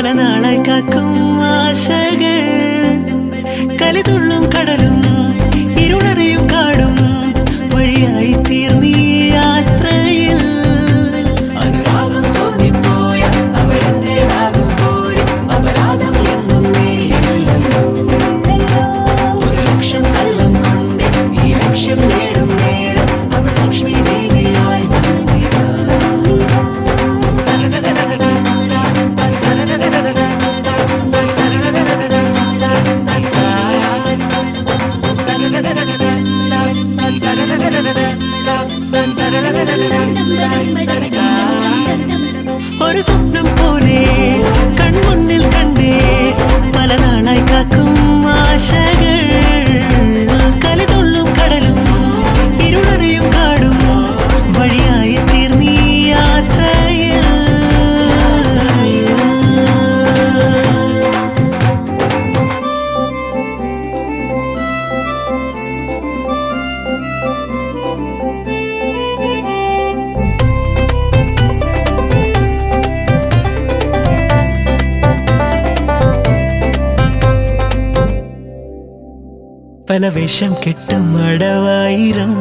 പല നാളായി കാക്കും ആശകൾ കലിതുള്ളും കടലും ഇരുളറിയും കാടും വഴിയായി തീർന്നീ യാത്രയിൽ അനുരാഗം തോന്നിപ്പോയ അവരെന്റേതാകും പോലെ അപരാധം എന്നും നീയല്ലോ ഒരു ലക്ഷം കള്ളം കൊണ്ട് ഈ ലക്ഷ്യം നേടും നേരം അവൾ ലക്ഷ്മി ദേവിയായി വന്നിതാ ഒരു സ്വപ്നം പോലെ കൺമുന്നിൽ കണ്ടേ പല നാളായി കാക്കും ആശകൾ കലിതുള്ളും കടലും ഇരുളറിയും കാടും വഴിയായി തീർന്നീ യാത്രയിൽ പല വേഷം കെട്ടും അടവായിരം